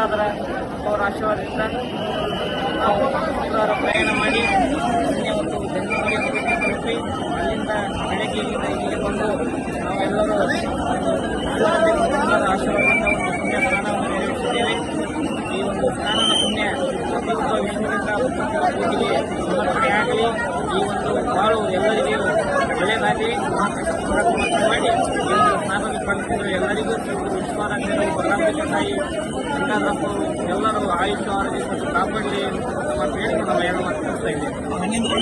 ಆಶೀರ್ವಾದ ಅವರ ಆಶೀರ್ವಾದದಿಂದ ನಾವು ಶುಕ್ರವಾರ ಪ್ರಯಾಣ ಮಾಡಿ ಒಂದು ಬೆಂಗಳೂರಿಗೆ ತಲುಪಿ ಅಲ್ಲಿಂದ ಬೆಳಗ್ಗೆ ಇಲ್ಲಿಗೆ ಬಂದು ನಾವೆಲ್ಲರೂ ಆಶೀರ್ವಾದದಿಂದ ಒಂದು ಪುಣ್ಯ ಸ್ನಾನವನ್ನು ನೆರವೇರಿಸಿದ್ದೇವೆ. ಈ ಒಂದು ಸ್ನಾನದ ಪುಣ್ಯ ಪ್ರತಿಯೊಬ್ಬ ವಿಶ್ವದಿಂದ ಪೂಜೆಗೆ ಸಮರ್ಪಣೆಯಾಗಲಿ. ಈ ಒಂದು ಬಾಳು ಎಲ್ಲರಿಗೂ ಒಳ್ಳೆಯದಾಗಲಿ ಮಾಡಿ ಈ ಒಂದು ಸ್ನಾನದ ಪಡೆದ ಎಲ್ಲರಿಗೂ ವಿಶ್ವಾರಾಧ್ಯರು ಬಲರಾಮಲಿಂಗ ತಾಯಿ ಗಂಗಾಧರಪ್ಪರು ಎಲ್ಲರೂ ಆಯುಷ್ಯ ಆರೋಗ್ಯ ಕಾಪಾಡಲಿ ಅಂತ ಬೇಡಿಕೊಂಡು ನಾವು ಎಲ್ಲ ಮಾತನಾಡ್ತಾ ಇದ್ದೇವೆ.